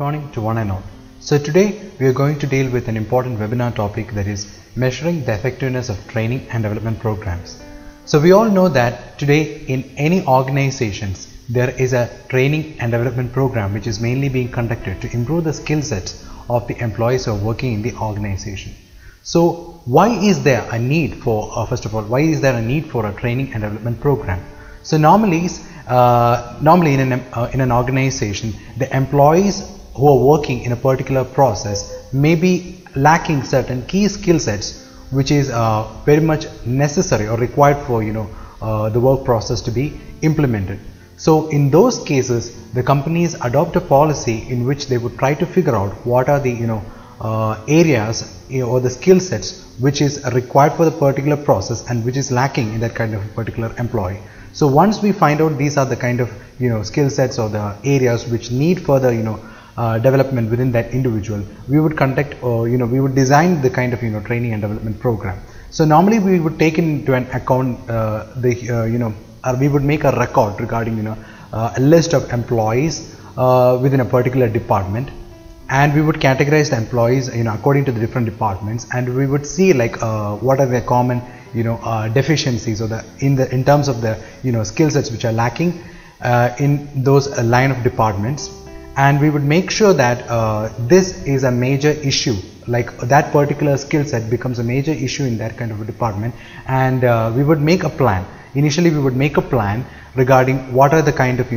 morning to one and all. So today we are going to deal with an important webinar topic, that is measuring the effectiveness of training and development programs. So we all know that today in any organizations there is a training and development program which is mainly being conducted to improve the skill sets of the employees who are working in the organization. So why is there a need for, first of all, why is there a need for a training and development program? So normally in an organization, the employees who are working in a particular process may be lacking certain key skill sets which is very much necessary or required for the work process to be implemented. So in those cases, the companies adopt a policy in which they would try to figure out what are the areas or the skill sets which is required for the particular process and which is lacking in that kind of particular employee. So once we find out these are the kind of skill sets or the areas which need further development within that individual, we would conduct or we would design the kind of training and development program. So normally we would take into an account we would make a record regarding a list of employees within a particular department, and we would categorize the employees according to the different departments, and we would see like what are the common deficiencies or in terms of the skill sets which are lacking in those line of departments, and we would make sure that this is a major issue, like that particular skill set becomes a major issue in that kind of a department, and we would make a plan. Initially we would make a plan regarding what are the kind of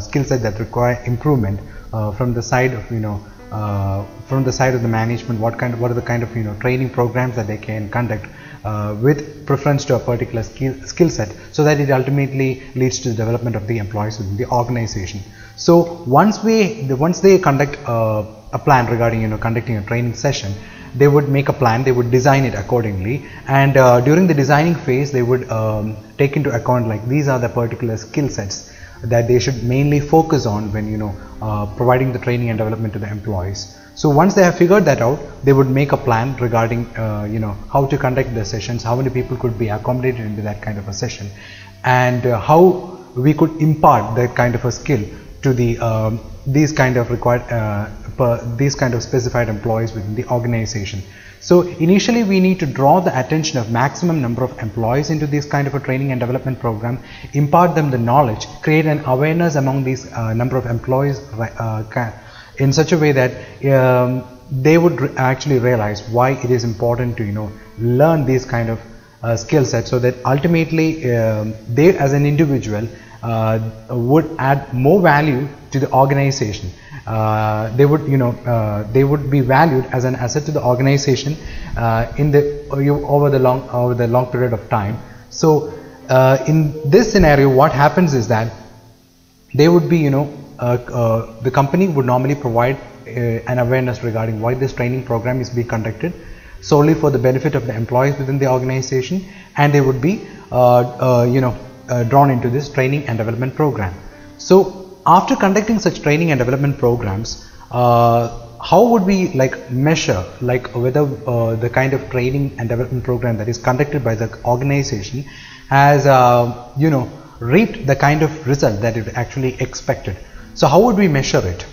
skill set that require improvement from the side of the management, what are the kind of training programs that they can conduct with preference to a particular skill set, so that it ultimately leads to the development of the employees within the organization. So once they conduct a plan regarding conducting a training session, they would make a plan, they would design it accordingly, and during the designing phase they would take into account like these are the particular skill sets that they should mainly focus on when providing the training and development to the employees. So once they have figured that out, they would make a plan regarding how to conduct the sessions, how many people could be accommodated into that kind of a session, and how we could impart that kind of a skill to the these kind of specified employees within the organization. So initially we need to draw the attention of maximum number of employees into this kind of a training and development program, impart them the knowledge, create an awareness among these number of employees in such a way that they would actually realize why it is important to learn these kind of skill sets, so that ultimately they as an individual would add more value to the organization. They would be valued as an asset to the organization over the long period of time. So in this scenario, what happens is that they would be the company would normally provide an awareness regarding why this training program is being conducted solely for the benefit of the employees within the organization, and they would be drawn into this training and development program. So after conducting such training and development programs, how would we measure whether the kind of training and development program that is conducted by the organization has reaped the kind of result that it actually expected? So how would we measure it?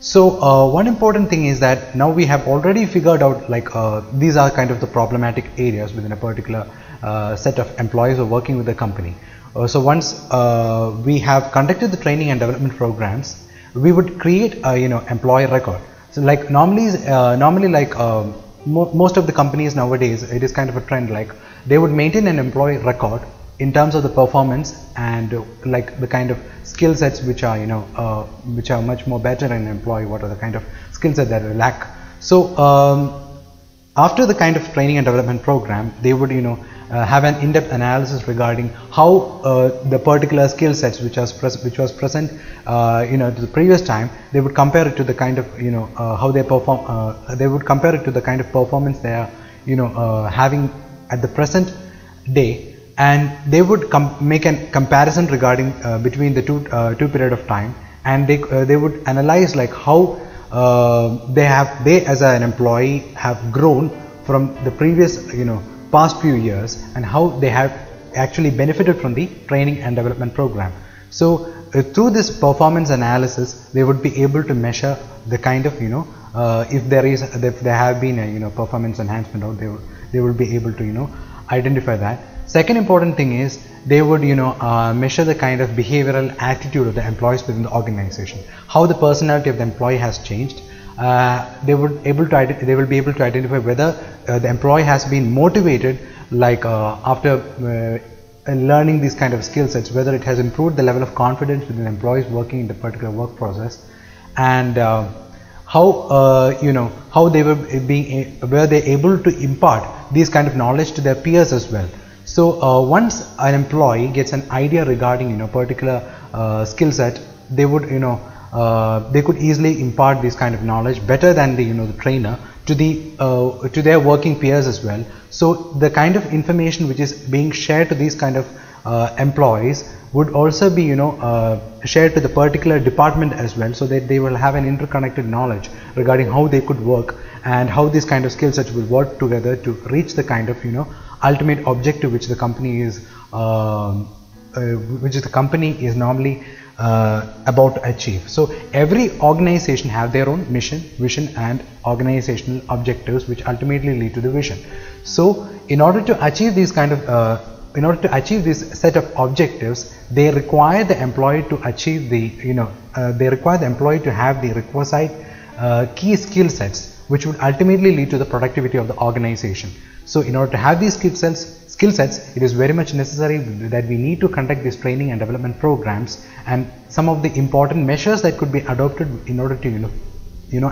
So one important thing is that now we have already figured out these are kind of the problematic areas within a particular set of employees who are working with the company. So once we have conducted the training and development programs, we would create a employee record. So most of the companies nowadays, it is kind of a trend, they would maintain an employee record in terms of the performance and the kind of skill sets which are much more better in an employee, what are the kind of skill sets that they lack. So after the kind of training and development program, they would have an in-depth analysis regarding how the particular skill sets which was present to the previous time, they would compare it to the kind of how they perform. They would compare it to the kind of performance they are having at the present day, and they would make a comparison regarding between the two period of time, and they would analyze how they as an employee have grown from the previous past few years, and how they have actually benefited from the training and development program. So through this performance analysis, they would be able to measure the kind of, if there have been a, performance enhancement, or they will be able to, identify that. Second important thing is they would, measure the kind of behavioral attitude of the employees within the organization, how the personality of the employee has changed. They will be able to identify whether the employee has been motivated, like after learning these kind of skill sets, whether it has improved the level of confidence within employees working in the particular work process, and how they were they able to impart these kind of knowledge to their peers as well. So once an employee gets an idea regarding particular skill set, they would they could easily impart this kind of knowledge better than the trainer to their working peers as well. So the kind of information which is being shared to these kind of employees would also be shared to the particular department as well, so that they will have an interconnected knowledge regarding how they could work and how these kind of skill sets will work together to reach the kind of ultimate objective which the company is normally about to achieve. So every organization have their own mission, vision and organizational objectives which ultimately lead to the vision. So in order to achieve these kind of this set of objectives, they require the employee to achieve the they require the employee to have the requisite key skill sets which would ultimately lead to the productivity of the organization. So in order to have these skill sets, it is very much necessary that we need to conduct these training and development programs, and some of the important measures that could be adopted in order to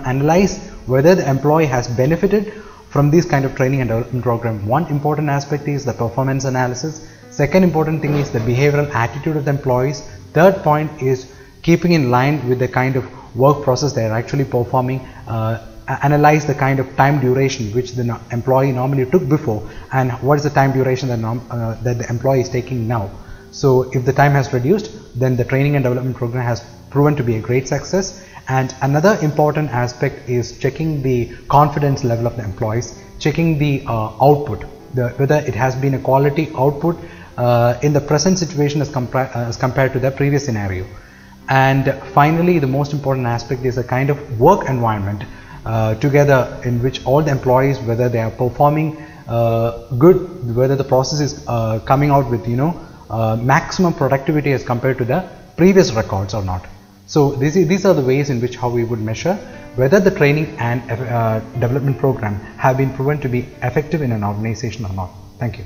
analyze whether the employee has benefited from this kind of training and development program. One important aspect is the performance analysis. Second important thing is the behavioral attitude of the employees. Third point is keeping in line with the kind of work process they are actually performing. Analyze the kind of time duration which the employee normally took before, and what is the time duration that the employee is taking now. So if the time has reduced, then the training and development program has proven to be a great success. And another important aspect is checking the confidence level of the employees, checking the output, whether it has been a quality output in the present situation as compared to the previous scenario. And finally, the most important aspect is a kind of work environment together in which all the employees, whether they are performing good, whether the process is coming out with maximum productivity as compared to the previous records or not. So these are the ways in which how we would measure whether the training and development program have been proven to be effective in an organization or not. Thank you.